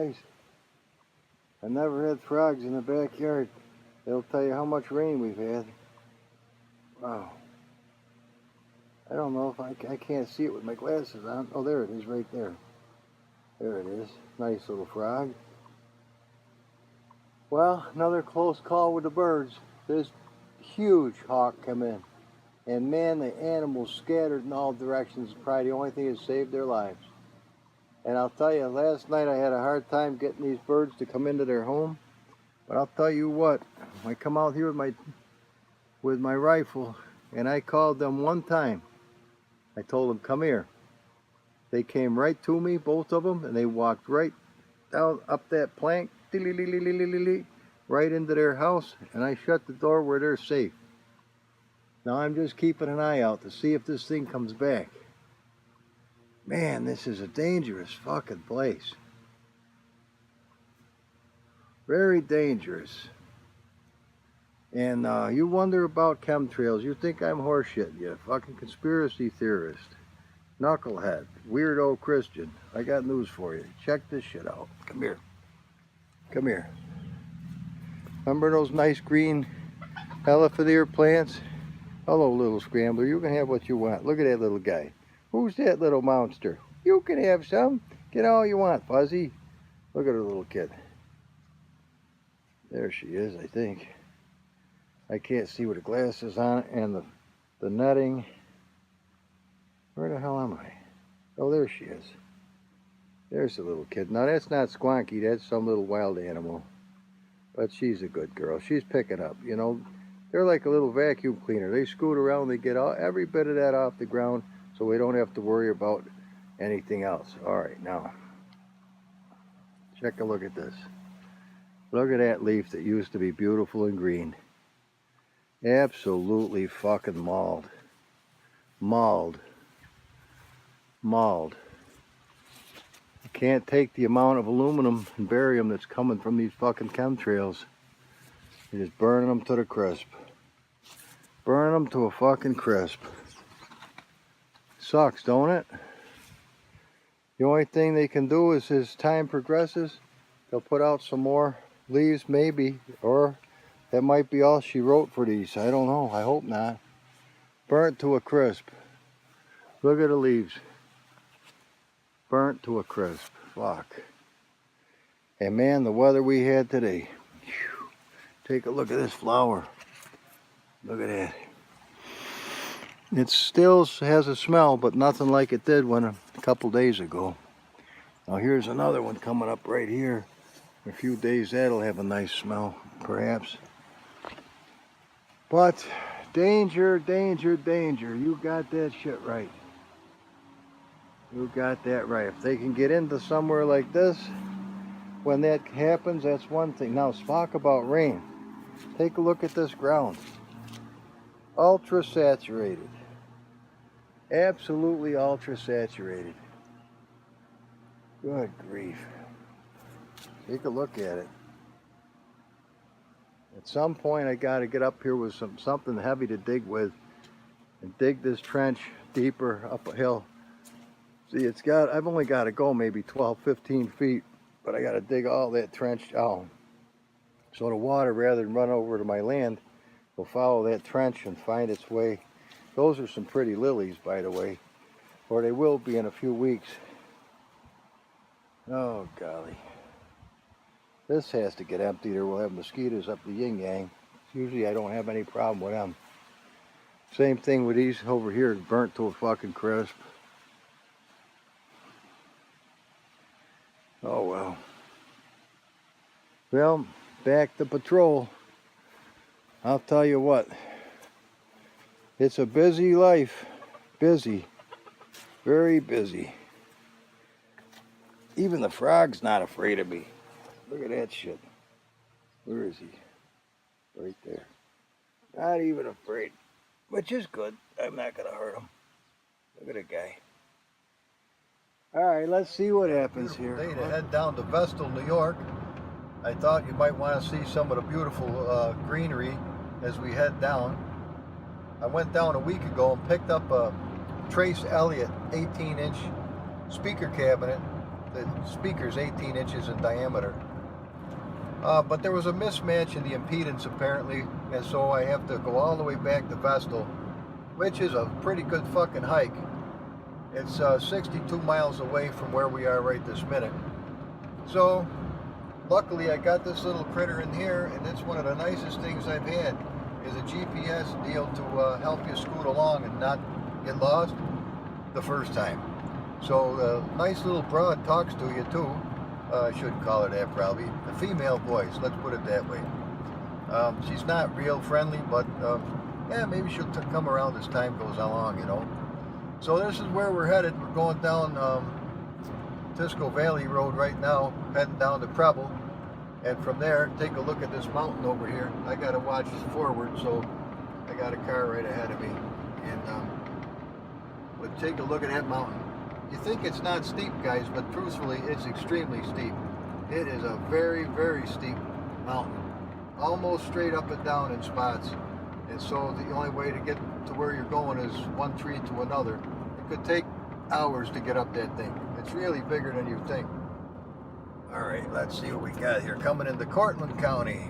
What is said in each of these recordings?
guys. I never had frogs in the backyard. They'll tell you how much rain we've had. Wow. I don't know if I can't see it with my glasses on. Oh, there it is right there. There it is. Nice little frog. Well, another close call with the birds. This huge hawk come in. And man, the animals scattered in all directions. Probably the only thing that saved their lives. And I'll tell you, last night I had a hard time getting these birds to come into their home. But I'll tell you what, I come out here with my rifle and I called them one time. I told them, come here. They came right to me, both of them, and they walked right down up that plank, right into their house, and I shut the door where they're safe. Now I'm just keeping an eye out to see if this thing comes back. Man, this is a dangerous fucking place. Very dangerous. And you wonder about chemtrails. You think I'm horseshit, you fucking conspiracy theorist. Knucklehead. Weirdo Christian. I got news for you. Check this shit out. Come here. Come here. Remember those nice green elephant plants? Hello, little scrambler. You can have what you want. Look at that little guy. Who's that little monster? You can have some. Get all you want, Fuzzy. Look at her little kid. There she is, I think. I can't see with the glasses on and the netting. Where the hell am I? Oh, there she is. There's the little kid. Now that's not Squonky, that's some little wild animal. But she's a good girl. She's picking up, you know. They're like a little vacuum cleaner. They scoot around, they get all, every bit of that off the ground so we don't have to worry about anything else. All right, now, check a look at this. Look at that leaf that used to be beautiful and green. Absolutely fucking mauled. Mauled. Mauled. You can't take the amount of aluminum and barium that's coming from these fucking chemtrails. You're just burning them to the crisp. Burning them to a fucking crisp. Sucks, don't it? The only thing they can do is as time progresses, they'll put out some more leaves maybe, or that might be all she wrote for these. I don't know. I hope not. Burnt to a crisp. Look at the leaves. Burnt to a crisp. Fuck. And man, the weather we had today. Whew. Take a look at this flower. Look at that. It still has a smell, but nothing like it did when a couple days ago. Now here's another one coming up right here. In a few days that'll have a nice smell, perhaps. But danger, danger, danger. You got that shit right. You got that right. If they can get into somewhere like this, when that happens, that's one thing. Now, talk about rain. Take a look at this ground. Ultra saturated. Absolutely ultra saturated. Good grief. Take a look at it. At some point I got to get up here with something heavy to dig with and dig this trench deeper up a hill. See, I've only got to go maybe 12, 15 feet, but I got to dig all that trench down. So the water, rather than run over to my land, will follow that trench and find its way. Those are some pretty lilies, by the way, or they will be in a few weeks. Oh, golly. This has to get emptied or we'll have mosquitoes up the yin-yang. Usually I don't have any problem with them. Same thing with these over here, burnt to a fucking crisp. Oh well. Well, back to patrol. I'll tell you what. It's a busy life. Busy. Very busy. Even the frog's not afraid of me. Look at that shit. Where is he? Right there. Not even afraid. Which is good. I'm not going to hurt him. Look at that guy. Alright, let's see what happens here. Day to head down to Vestal, New York. I thought you might want to see some of the beautiful greenery as we head down. I went down a week ago and picked up a Trace Elliott 18-inch speaker cabinet The speaker's 18 inches in diameter. But there was a mismatch in the impedance apparently, and so I have to go all the way back to Vestal, which is a pretty good fucking hike. It's 62 miles away from where we are right this minute. So, luckily I got this little critter in here, and it's one of the nicest things I've had, is a GPS deal to help you scoot along and not get lost the first time. So the nice little broad talks to you too. I shouldn't call her that probably. A female voice, let's put it that way. She's not real friendly, but yeah, maybe she'll come around as time goes along, you know. So this is where we're headed. We're going down Tisco Valley Road right now, heading down to Preble. And from there, take a look at this mountain over here. I gotta watch forward, so I got a car right ahead of me. And but take a look at that mountain. You think it's not steep, guys, but truthfully, it's extremely steep. It is a very, very steep mountain. Almost straight up and down in spots. And so the only way to get to where you're going is one tree to another. It could take hours to get up that thing. It's really bigger than you think. All right, let's see what we got here. Coming into Cortland County.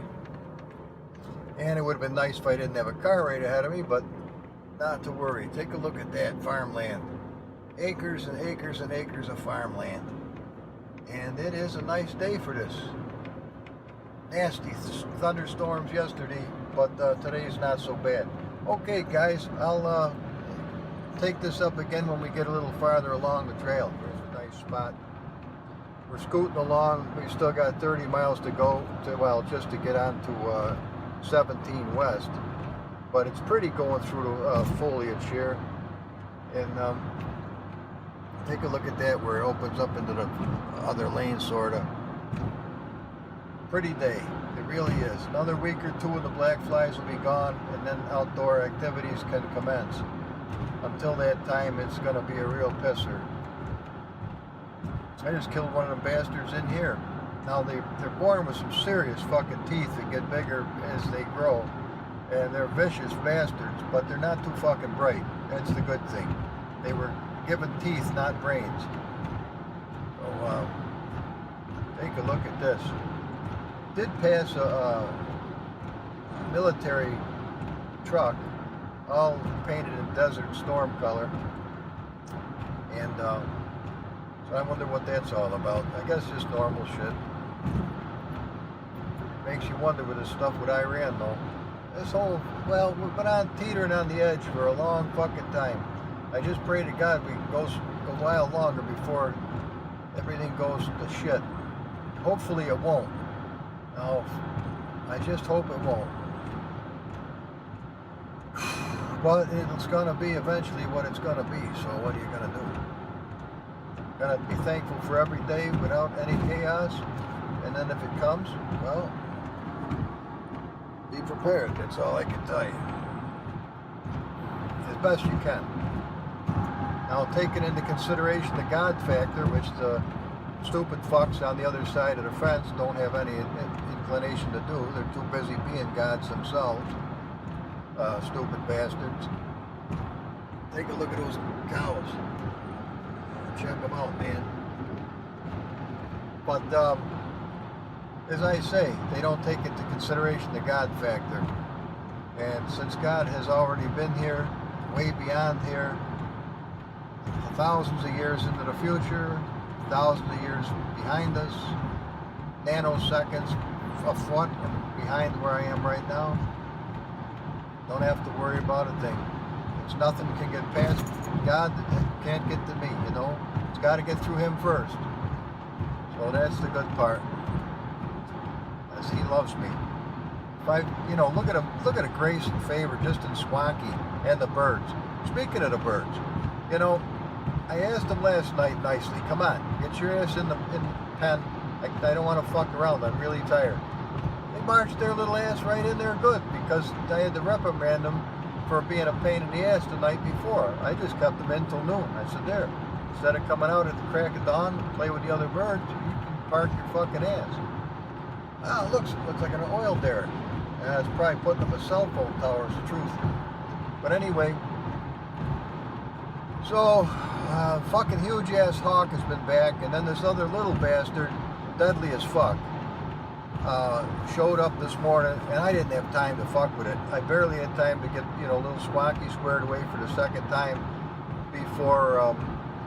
And it would have been nice if I didn't have a car right ahead of me, but not to worry. Take a look at that farmland. Acres and acres and acres of farmland. And it is a nice day for this. Nasty thunderstorms yesterday, but today's not so bad. Okay, guys, I'll take this up again when we get a little farther along the trail. There's a nice spot. We're scooting along. We've still got 30 miles to go, just to get on to 17 West. But it's pretty going through the foliage here. And take a look at that, where it opens up into the other lane, sort of. Pretty day. It really is. Another week or two and the black flies will be gone, and then outdoor activities can commence. Until that time, it's going to be a real pisser. I just killed one of the bastards in here. Now, they're born with some serious fucking teeth that get bigger as they grow. And they're vicious bastards, but they're not too fucking bright. That's the good thing. They were given teeth, not brains. So, take a look at this. Did pass a military truck, all painted in desert storm color. And, so I wonder what that's all about. I guess just normal shit. Makes you wonder with this stuff with Iran, though. This whole, well, we've been teetering on the edge for a long fucking time. I just pray to God we can go a while longer before everything goes to shit. Hopefully it won't. Now, I just hope it won't. But it's going to be eventually what it's going to be, so what are you going to do? Got to be thankful for every day without any chaos, and then if it comes, well, be prepared. That's all I can tell you. As best you can. Now, taking into consideration the God factor, which the stupid fucks on the other side of the fence don't have any inclination to do. They're too busy being gods themselves. Stupid bastards. Take a look at those cows. Check them out, man. But as I say, they don't take into consideration the God factor. And since God has already been here, way beyond here, thousands of years into the future, thousands of years behind us, nanoseconds, a foot behind where I am right now, don't have to worry about a thing. There's nothing can get past God that can't get to me, you know. It's got to get through Him first. So that's the good part. As He loves me. If I, you know, look at the grace and favor just in Swanky and the birds. Speaking of the birds, you know, I asked them last night nicely, come on, get your ass in the pen. I don't want to fuck around. I'm really tired. They marched their little ass right in there good, because I had to reprimand them for being a pain in the ass the night before. I just kept them in till noon. I said, there, instead of coming out at the crack of dawn to play with the other birds, you can park your fucking ass. Ah, it looks like an oil derrick. It's probably putting up a cell phone tower, is the truth. But anyway, so fucking huge ass hawk has been back, and then this other little bastard, deadly as fuck, showed up this morning, and I didn't have time to fuck with it. I barely had time to get, you know, little Squonky squared away for the second time before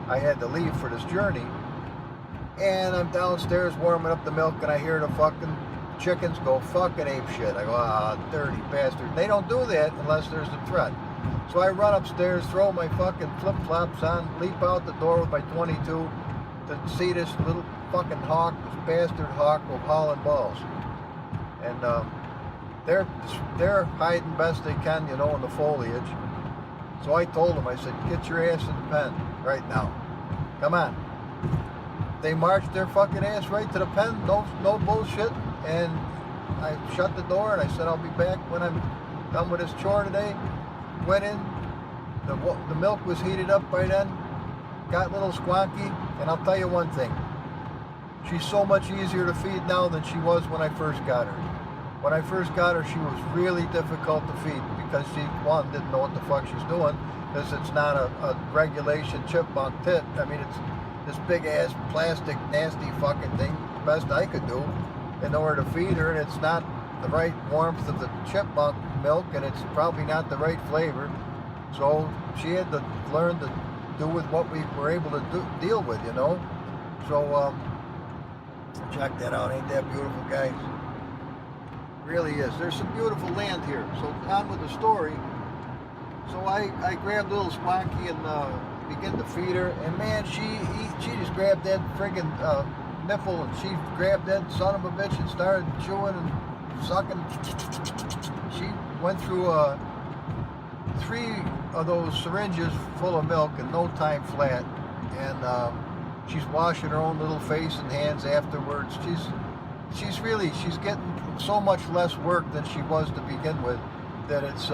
I had to leave for this journey. And I'm downstairs warming up the milk, and I hear the fucking chickens go fucking ape shit. I go, ah, dirty bastard. They don't do that unless there's a threat. So I run upstairs, throw my fucking flip-flops on, leap out the door with my 22 to see this little fucking hawk, this bastard hawk of hauling balls. And they're hiding best they can, you know, in the foliage. So I told them, I said, get your ass in the pen right now. Come on. They marched their fucking ass right to the pen, no bullshit. And I shut the door and I said, I'll be back when I'm done with this chore today. Went in, the milk was heated up by then, got little Squonky, and I'll tell you one thing. She's so much easier to feed now than she was when I first got her. When I first got her, she was really difficult to feed because she, one, didn't know what the fuck she's doing, because it's not a regulation chipmunk tit. I mean, it's this big-ass plastic nasty fucking thing, best I could do in order to feed her, and it's not the right warmth of the chipmunk milk, and it's probably not the right flavor. So she had to learn to do with what we were able to deal with, you know. So check that out. Ain't that beautiful, guys? Really is. There's some beautiful land here. So on with the story. So I grabbed little Squonky and began to feed her, and man, she just grabbed that friggin' nipple, and she grabbed that son of a bitch and started chewing and sucking. She went through 3 of those syringes full of milk in no time flat, and she's washing her own little face and hands afterwards. She's getting so much less work than she was to begin with, that it's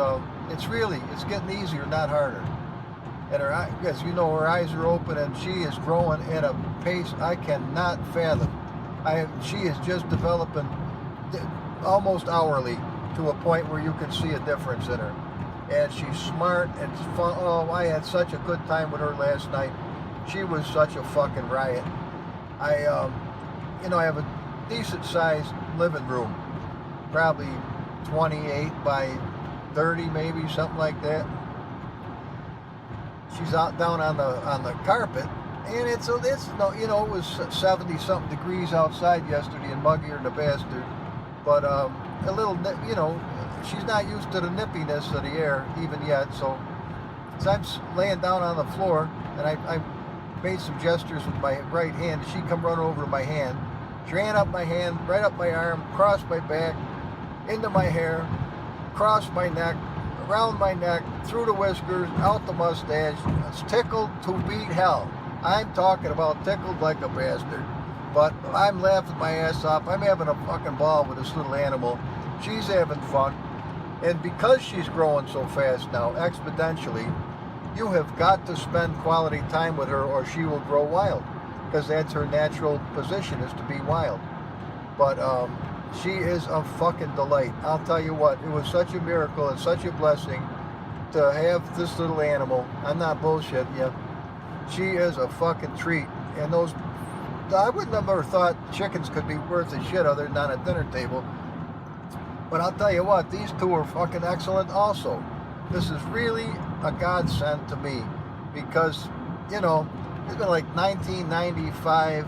getting easier, not harder. And her, as you know, her eyes are open, and she is growing at a pace I cannot fathom. She is just developing almost hourly to a point where you can see a difference in her. And she's smart and fun. Oh, I had such a good time with her last night. She was such a fucking riot. I have a decent sized living room, probably 28 by 30 maybe, something like that. She's out down on the carpet, and it was 70 something degrees outside yesterday and muggier than a bastard. But a little, she's not used to the nippiness of the air even yet. So I'm laying down on the floor, and I made some gestures with my right hand. She come running over to my hand. She ran up my hand, right up my arm, across my back, into my hair, across my neck, around my neck, through the whiskers, out the mustache. It's tickled to beat hell. I'm talking about tickled like a bastard. But I'm laughing my ass off. I'm having a fucking ball with this little animal. She's having fun. And because she's growing so fast now, exponentially, you have got to spend quality time with her or she will grow wild. Because that's her natural position, is to be wild. But she is a fucking delight. I'll tell you what, it was such a miracle and such a blessing to have this little animal. I'm not bullshitting you. She is a fucking treat. And I wouldn't have ever thought chickens could be worth a shit other than on a dinner table. But I'll tell you what, these two are fucking excellent also. This is really a godsend to me because, it's been like 1995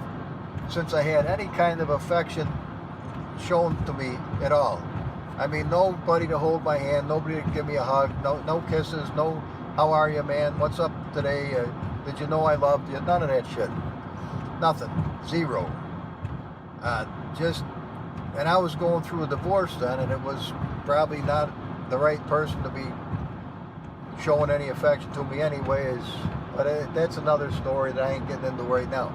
since I had any kind of affection shown to me at all. I mean, nobody to hold my hand, nobody to give me a hug, no kisses, no, how are you, man, what's up today, did you know I loved you, none of that shit. Nothing. Zero. And I was going through a divorce then, and it was probably not the right person to be showing any affection to me anyways, but that's another story that I ain't getting into right now.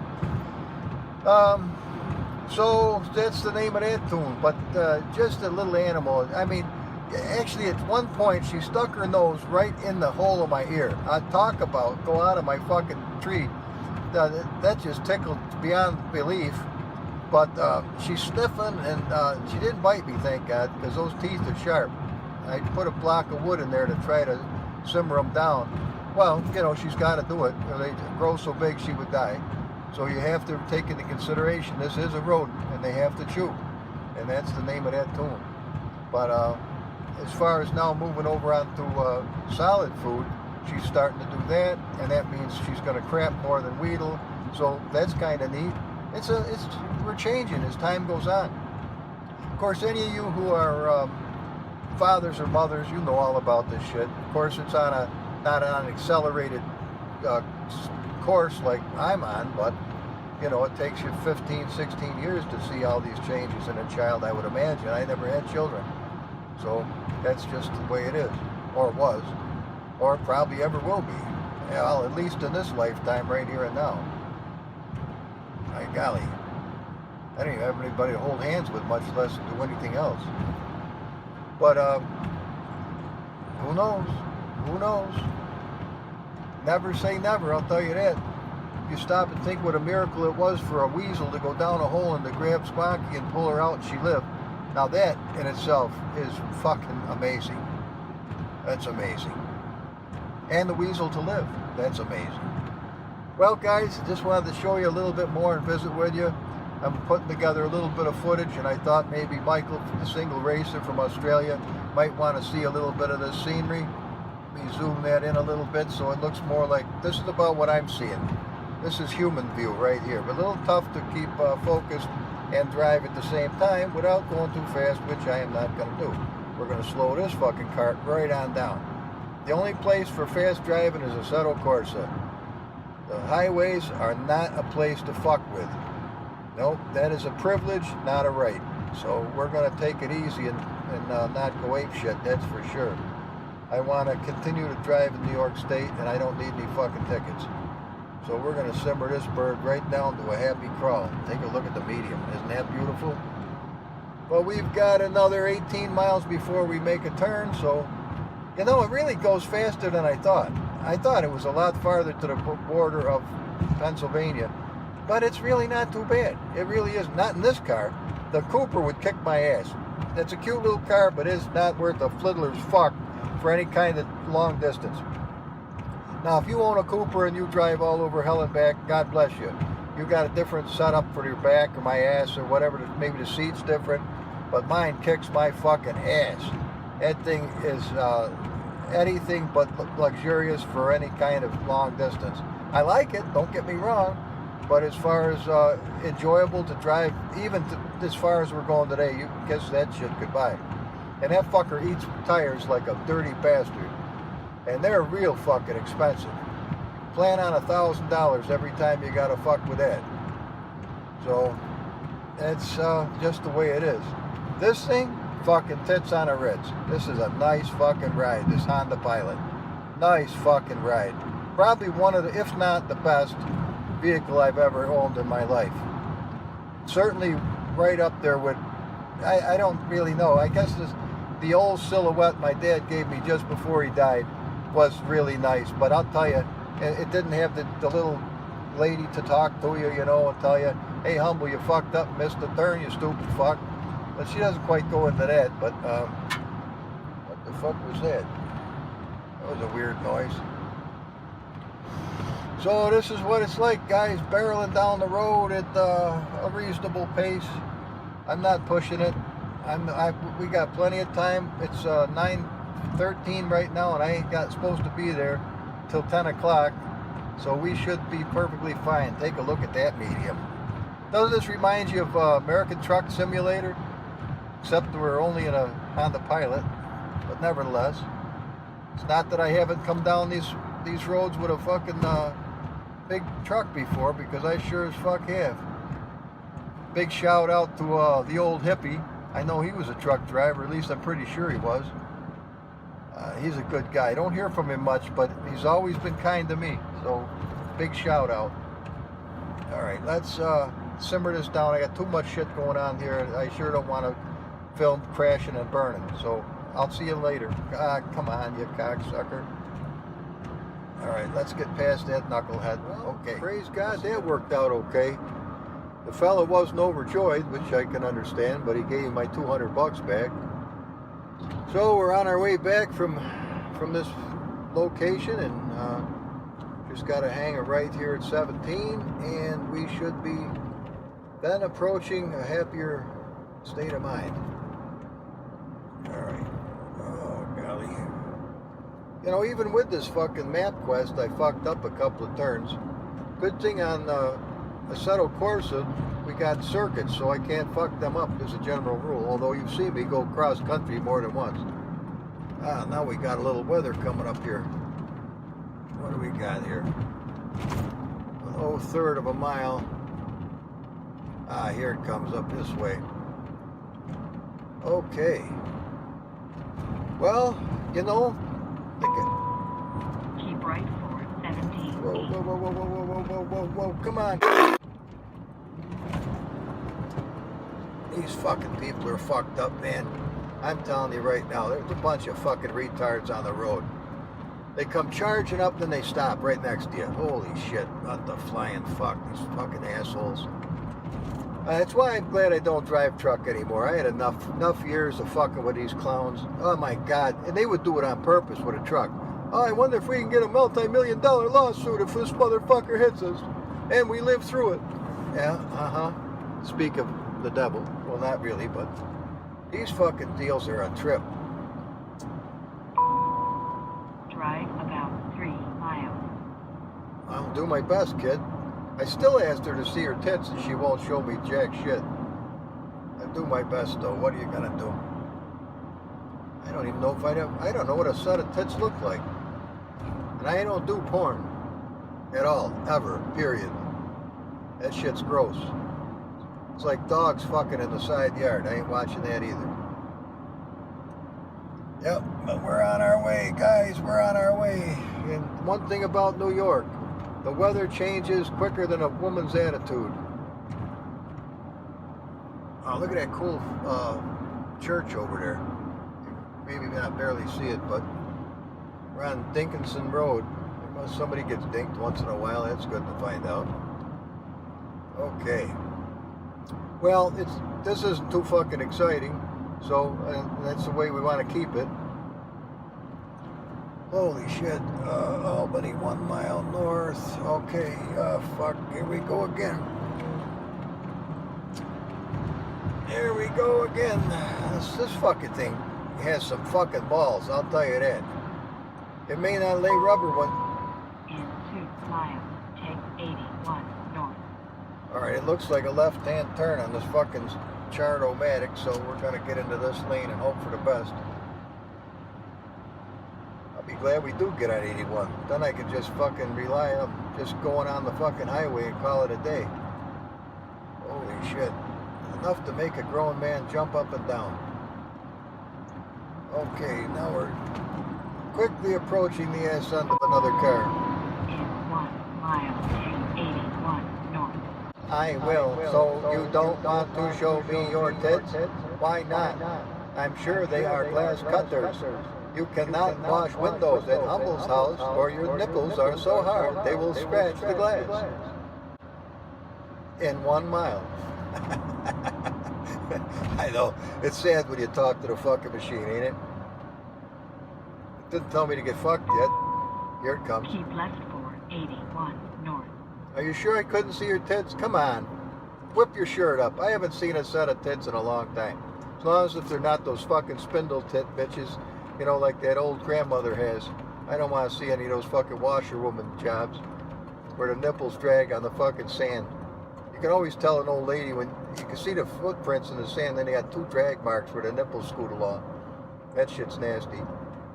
So that's the name of that tune, but just a little animal. I mean, actually at one point she stuck her nose right in the hole of my ear. I talk about go out of my fucking tree. That just tickled beyond belief. But she's sniffing, and she didn't bite me, thank God, because those teeth are sharp. I put a block of wood in there to try to simmer them down. well, you know, she's got to do it. They grow so big she would die. So you have to take into consideration this is a rodent and they have to chew. And that's the name of that tune. But as far as now moving over onto solid food, she's starting to do that, and that means she's going to crap more than wheedle. So that's kind of neat. We're changing as time goes on. Of course, any of you who are fathers or mothers, you know all about this shit. Of course, it's on not on an accelerated course like I'm on, but you know, it takes you 15, 16 years to see all these changes in a child, I would imagine. I never had children. So that's just the way it is, or was, or probably ever will be. Well, at least in this lifetime right here and now. My golly. I don't even have anybody to hold hands with, much less do anything else. But, who knows? Who knows? Never say never, I'll tell you that. You stop and think what a miracle it was for a weasel to go down a hole and to grab Squonky and pull her out and she lived. Now that in itself is fucking amazing. That's amazing. And the weasel to live. That's amazing. Well guys, just wanted to show you a little bit more and visit with you. I'm putting together a little bit of footage, and I thought maybe Michael, the single racer from Australia, might want to see a little bit of this scenery. Let me zoom that in a little bit so it looks more like, this is about what I'm seeing. This is human view right here, but a little tough to keep focused and drive at the same time without going too fast, which I am not going to do. We're going to slow this fucking cart right on down. The only place for fast driving is Assetto Corsa. The highways are not a place to fuck with. Nope, that is a privilege, not a right. So we're going to take it easy and not go ape shit, that's for sure. I want to continue to drive in New York State, and I don't need any fucking tickets. So we're going to simmer this bird right down to a happy crawl. Take a look at the medium. Isn't that beautiful? Well, we've got another 18 miles before we make a turn, so, you know, it really goes faster than I thought. I thought it was a lot farther to the border of Pennsylvania, but it's really not too bad. It really is. Not in this car. The Cooper would kick my ass. It's a cute little car, but it's not worth a fiddler's fuck for any kind of long distance. Now, if you own a Cooper and you drive all over hell and back, God bless you. You got a different setup for your back or my ass or whatever. Maybe the seat's different, but mine kicks my fucking ass. That thing is anything but luxurious for any kind of long distance. I like it, don't get me wrong, but as far as enjoyable to drive, even as far as we're going today, you can kiss that shit goodbye. And that fucker eats tires like a dirty bastard. And they're real fucking expensive. Plan on $1,000 every time you gotta fuck with that. So, that's just the way it is. This thing, fucking tits on a Ritz. This is a nice fucking ride, this Honda Pilot. Nice fucking ride. Probably one of the, if not the best vehicle I've ever owned in my life. Certainly right up there with, I don't really know. I guess the old Silhouette my dad gave me just before he died was really nice, but I'll tell you, it didn't have the little lady to talk to you, you know, and tell you, hey humble, you fucked up, missed the turn, you stupid fuck. But she doesn't quite go into that. But what the fuck was that? That was a weird noise. So this is what it's like, guys, barreling down the road at a reasonable pace. I'm not pushing it. We got plenty of time. It's 9:13 right now, and I ain't supposed to be there till 10 o'clock. So we should be perfectly fine. Take a look at that medium. Doesn't this remind you of American Truck Simulator? Except we're only in a Honda Pilot, but nevertheless, it's not that I haven't come down these roads with a fucking big truck before, because I sure as fuck have. Big shout out to the old hippie. I know he was a truck driver, at least I'm pretty sure he was. He's a good guy. I don't hear from him much, but he's always been kind to me, so big shout out. All right, let's simmer this down. I got too much shit going on here. I sure don't want to film crashing and burning, so I'll see you later. Come on, you cocksucker. All right, let's get past that knucklehead. Okay, praise God, that worked out okay. The fella wasn't overjoyed, which I can understand, but he gave me my $200 back. So we're on our way back from this location, and just got to hang it right here at 17, and we should be then approaching a happier state of mind. All right. Oh, golly. You know, even with this fucking MapQuest, I fucked up a couple of turns. Good thing on Assetto Corsa, we got circuits, so I can't fuck them up as a general rule, although you've seen me go cross country more than once. Now we got a little weather coming up here. What do we got here? Oh, third of a mile. Here it comes up this way. Okay. Well, you know, keep right for 17. Whoa, whoa, whoa, whoa, whoa, whoa, whoa, whoa, whoa, come on. These fucking people are fucked up, man. I'm telling you right now, there's a bunch of fucking retards on the road. They come charging up, then they stop right next to you. Holy shit, what the flying fuck, these fucking assholes. That's why I'm glad I don't drive truck anymore. I had enough years of fucking with these clowns. Oh my God, and they would do it on purpose with a truck. Oh, I wonder if we can get a multi-million-dollar lawsuit if this motherfucker hits us. And we live through it. Yeah, Speak of the devil. Well, not really, but these fucking deals are a trip. Drive about 3 miles. I'll do my best, kid. I still asked her to see her tits and she won't show me jack shit. I do my best though. What are you gonna do? I don't even know if I don't know what a set of tits look like. And I don't do porn at all, ever, period. That shit's gross. It's like dogs fucking in the side yard. I ain't watching that either. Yep, but we're on our way, guys. We're on our way. And one thing about New York, the weather changes quicker than a woman's attitude. Oh, look at that cool church over there. Maybe not barely see it, but we're on Dinkinson Road. Somebody gets dinked once in a while. That's good to find out. Okay. Well, this isn't too fucking exciting, so that's the way we want to keep it. Holy shit, Albany 1 mile north. Okay, fuck, here we go again. Here we go again. This fucking thing has some fucking balls, I'll tell you that. It may not lay rubber one. In 2 miles, take 81 north. Alright, it looks like a left-hand turn on this fucking Chart-O-Matic, so we're gonna get into this lane and hope for the best. I'll be glad we do get on 81. Then I can just fucking rely on just going on the fucking highway and call it a day. Holy shit. Enough to make a grown man jump up and down. Okay, now we're quickly approaching the ass end of another car. In 1 mile, take 81 north. I will. So you don't want to show me your tits? Why not? I'm sure they are glass cutters. You cannot wash windows at Humble's house, or your nipples are so hard they will scratch the glass. In 1 mile. I know. It's sad when you talk to the fucking machine, ain't it? It didn't tell me to get fucked yet. Here it comes. Keep left for 81 north. Are you sure I couldn't see your tits? Come on. Whip your shirt up. I haven't seen a set of tits in a long time. As long as if they're not those fucking spindle tit bitches, you know, like that old grandmother has. I don't want to see any of those fucking washerwoman jobs where the nipples drag on the fucking sand. You can always tell an old lady when you can see the footprints in the sand, then they got 2 drag marks where the nipples scoot along. That shit's nasty.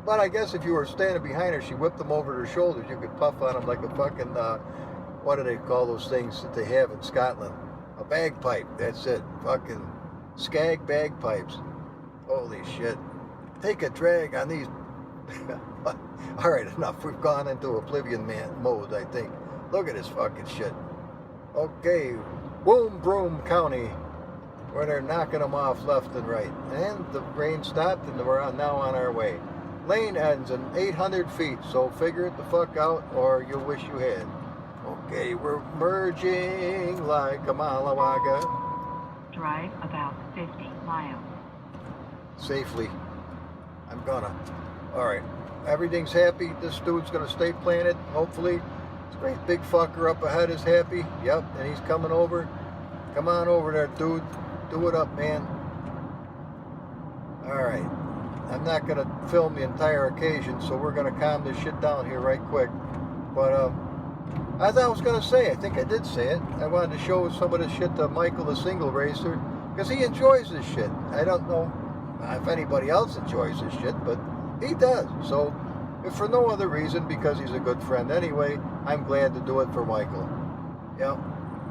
But I guess if you were standing behind her, she whipped them over her shoulders, you could puff on them like a fucking, what do they call those things that they have in Scotland? A bagpipe, that's it. Fucking skag bagpipes. Holy shit. Take a drag on these. Alright, enough. We've gone into oblivion mode, I think. Look at this fucking shit. Okay, Boom Broom County, where they're knocking them off left and right. And the rain stopped and we're now on our way. Lane ends in 800 feet, so figure it the fuck out or you'll wish you had. Okay, we're merging like a Malawaga. Drive about 50 miles. Safely. I'm gonna. All right, everything's happy. This dude's gonna stay planted, hopefully. This great big fucker up ahead is happy. Yep, and he's coming over. Come on over there, dude. Do it up, man. All right, I'm not gonna film the entire occasion, so we're gonna calm this shit down here right quick. But as I was gonna say, I think I did say it, I wanted to show some of this shit to Michael, the single racer, because he enjoys this shit. I don't know if anybody else enjoys this shit, but he does. So, if for no other reason, because he's a good friend anyway, I'm glad to do it for Michael. Yep.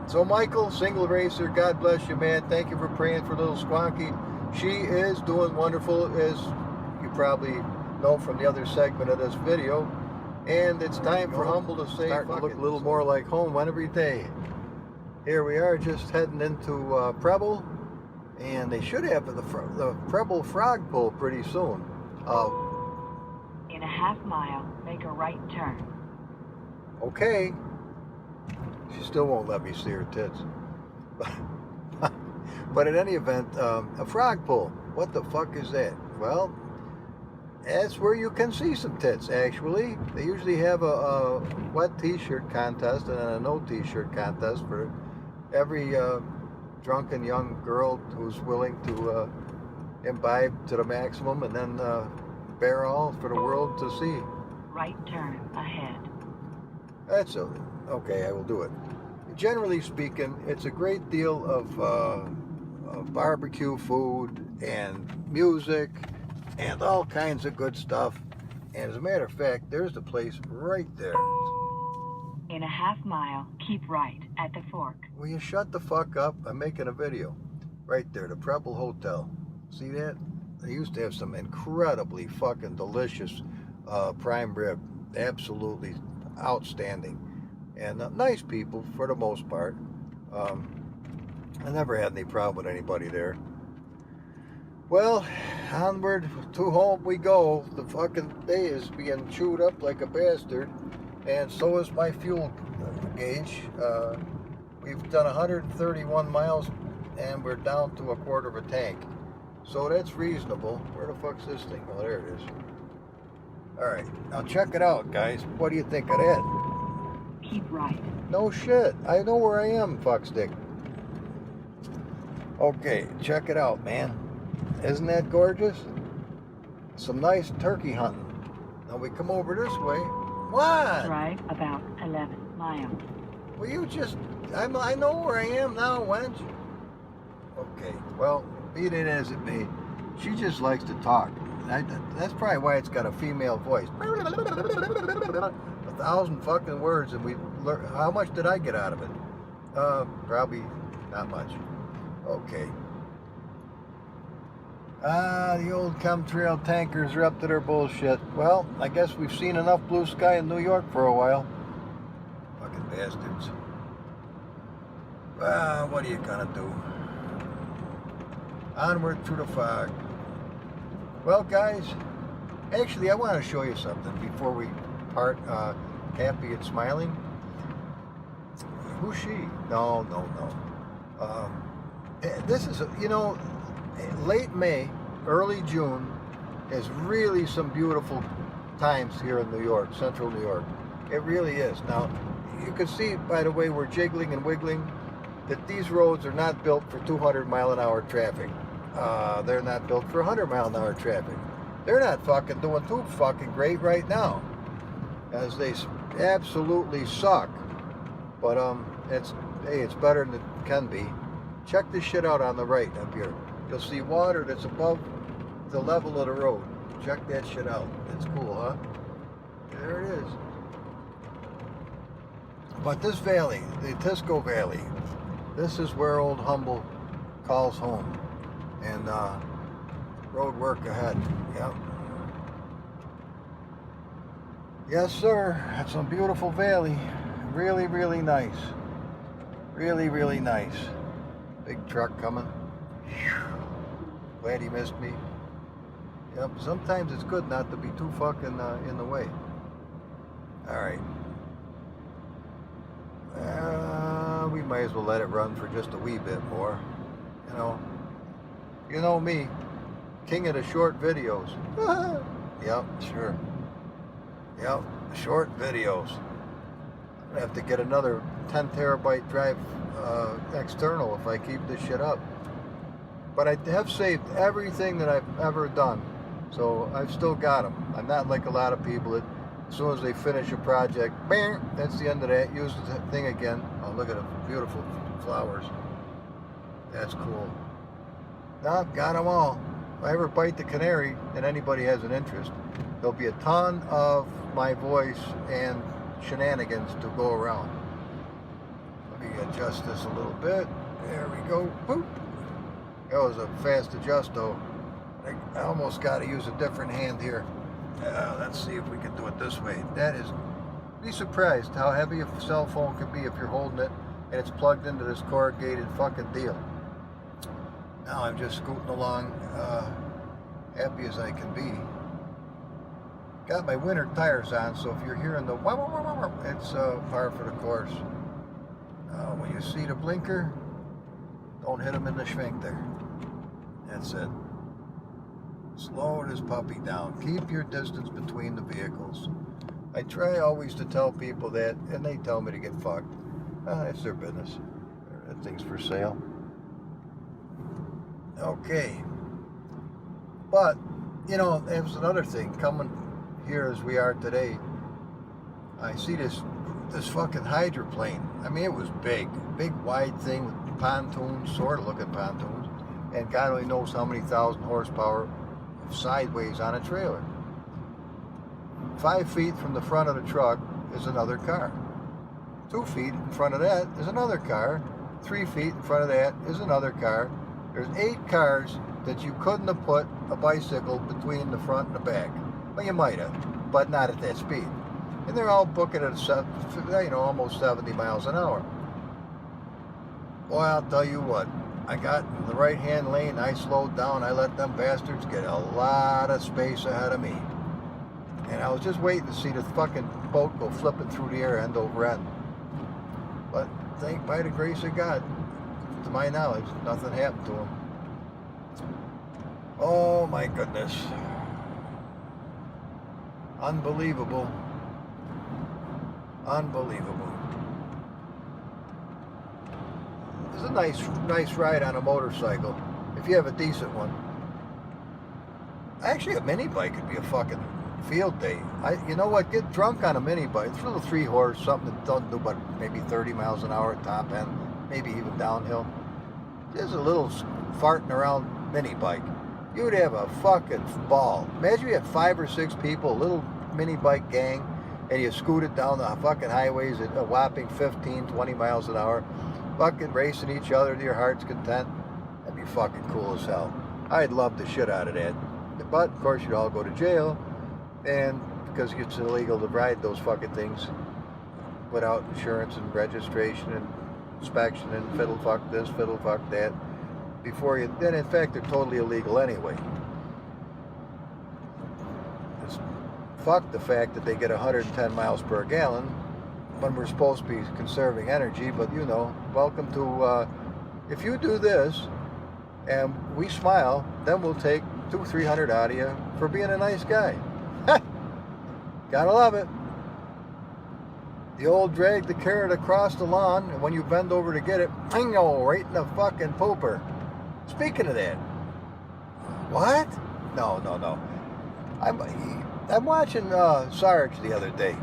So Michael, single racer, God bless you, man. Thank you for praying for little Squonky. She is doing wonderful, as you probably know from the other segment of this video. And it's time for Humble to say, starting to look a little more like home every day. Here we are, just heading into Preble, and they should have the Preble Frog Pull pretty soon. In a half mile, make a right turn. Okay. She still won't let me see her tits. But in any event, a frog pull. What the fuck is that? Well, that's where you can see some tits, actually. They usually have a wet t-shirt contest and a no t-shirt contest for every drunken young girl who's willing to imbibe to the maximum and then bear all for the world to see. Right turn ahead. That's okay, I will do it. Generally speaking, it's a great deal of barbecue food and music and all kinds of good stuff. And as a matter of fact, there's the place right there. In a half mile, keep right at the fork. Will you shut the fuck up? I'm making a video. Right there, the Preble Hotel. See that? They used to have some incredibly fucking delicious prime rib. Absolutely outstanding. And nice people for the most part. I never had any problem with anybody there. Well, onward to home we go. The fucking day is being chewed up like a bastard, and so is my fuel gauge. We've done 131 miles, and we're down to a quarter of a tank. So that's reasonable. Where the fuck's this thing? Oh, there it is. Alright, now check it out, guys. What do you think of that? Keep right. No shit. I know where I am, fuckstick. Okay, check it out, man. Isn't that gorgeous? Some nice turkey hunting. Now we come over this way. What? Drive about 11 miles. Well, you just... I know where I am now, wench. Okay, well, be it as it may, she just likes to talk. That's probably why it's got a female voice. 1,000 fucking words, and we learn. How much did I get out of it? Probably not much. Okay. The old chemtrail tankers are up to their bullshit. Well, I guess we've seen enough blue sky in New York for a while. Fucking bastards. What are you gonna do? Onward through the fog. Well, guys, actually, I want to show you something before we part happy and smiling. Who's she? No. This is, you know, late May, early June is really some beautiful times here in New York, central New York. It really is. Now, you can see, by the way, we're jiggling and wiggling, that these roads are not built for 200-mile-an-hour traffic. They're not built for 100-mile-an-hour traffic. They're not fucking doing too fucking great right now, as they absolutely suck. But it's better than it can be. Check this shit out on the right up here. You'll see water that's above the level of the road. Check that shit out. It's cool, huh? There it is. But this valley, the Tisco Valley, this is where old Humble calls home. And road work ahead. Yep. Yes, sir. That's a beautiful valley. Really, really nice. Really, really nice. Big truck coming. Glad he missed me. Yep, sometimes it's good not to be too fucking in the way. Alright. We might as well let it run for just a wee bit more. You know me, king of the short videos. Yep, sure. Yep, short videos. I'm gonna have to get another 10 terabyte drive external if I keep this shit up. But I have saved everything that I've ever done, so I've still got them. I'm not like a lot of people that as soon as they finish a project, bang, that's the end of that. Use the thing again. Oh, look at the beautiful flowers. That's cool. No, I've got them all. If I ever bite the canary, and anybody has an interest, there'll be a ton of my voice and shenanigans to go around. Let me adjust this a little bit. There we go. Boop. That was a fast adjust though. I almost got to use a different hand here. Let's see if we can do it this way. That is, be surprised how heavy a cell phone can be if you're holding it and it's plugged into this corrugated fucking deal. Now I'm just scooting along, happy as I can be. Got my winter tires on, so if you're hearing the wah, wah, wah, wah, wah, it's par for the course. When you see the blinker, don't hit them in the sphincter. That's it. Slow this puppy down. Keep your distance between the vehicles. I try always to tell people that, and they tell me to get fucked. It's their business. That thing's for sale. Okay. But, you know, it was another thing. Coming here as we are today, I see this fucking hydroplane. I mean, it was big wide thing with pontoons, sort of looking pontoons, and God only knows how many thousand horsepower sideways on a trailer. 5 feet from the front of the truck is another car. 2 feet in front of that is another car. 3 feet in front of that is another car. There's 8 cars that you couldn't have put a bicycle between the front and the back. Well, you might have, but not at that speed. And they're all booking at almost 70 miles an hour. Boy, I'll tell you what, I got in the right-hand lane, I slowed down, I let them bastards get a lot of space ahead of me. And I was just waiting to see the fucking boat go flipping through the air end over end. But by the grace of God, to my knowledge, nothing happened to him. Oh my goodness. Unbelievable. Unbelievable. It's a nice ride on a motorcycle, if you have a decent one. Actually, a mini bike could be a fucking field day. You know what? Get drunk on a mini bike. It's a little 3-horse, something that doesn't do but maybe 30 miles an hour at top end, maybe even downhill. Just a little farting around mini bike. You would have a fucking ball. Imagine you had 5 or 6 people, a little mini bike gang, and you scooted down the fucking highways at a whopping 15, 20 miles an hour, fucking racing each other to your heart's content. That'd be fucking cool as hell. I'd love the shit out of that. But, of course, you'd all go to jail, and because it's illegal to ride those fucking things without insurance and registration and inspection and fiddle fuck this, fiddle fuck that. Before you, then in fact, they're totally illegal anyway. It's fuck the fact that they get 110 miles per gallon when we're supposed to be conserving energy, but you know, welcome to, if you do this and we smile, then we'll take 200-300 out of you for being a nice guy. Gotta love it. The old drag the carrot across the lawn, and when you bend over to get it, bingo, right in the fucking pooper. Speaking of that, what? No. I'm watching Sarge the other day.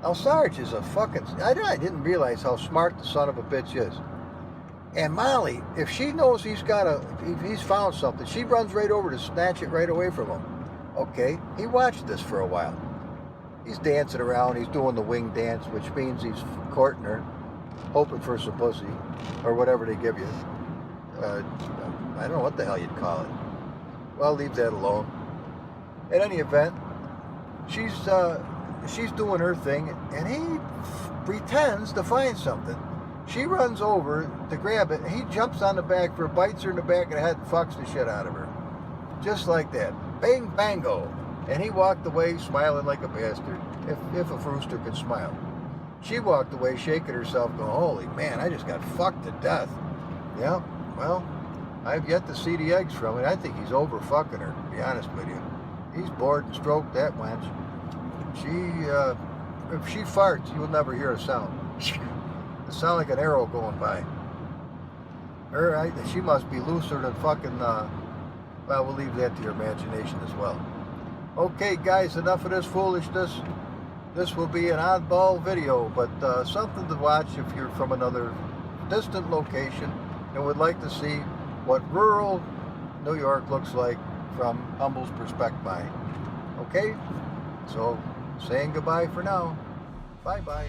Now Sarge is a fucking, I didn't realize how smart the son of a bitch is. And Molly, if she knows he's found something, she runs right over to snatch it right away from him. Okay, he watched this for a while. He's dancing around, he's doing the wing dance, which means he's courting her, hoping for some pussy, or whatever they give you. I don't know what the hell you'd call it. Well, leave that alone. In any event, she's doing her thing, and he pretends to find something. She runs over to grab it, and he jumps on the back of her, bites her in the back of the head, and fucks the shit out of her. Just like that. Bang, bango. And he walked away smiling like a bastard, if a rooster could smile. She walked away shaking herself, going, holy man, I just got fucked to death. Yeah, well, I've yet to see the eggs from it. I think he's over fucking her, to be honest with you. He's bored and stroked, that wench. If she farts, you'll never hear a sound. It sounds like an arrow going by. She must be looser than fucking, well, we'll leave that to your imagination as well. Okay, guys, enough of this foolishness. This will be an oddball video, but something to watch if you're from another distant location and would like to see what rural New York looks like from Humble's perspective. Okay? So, saying goodbye for now. Bye-bye.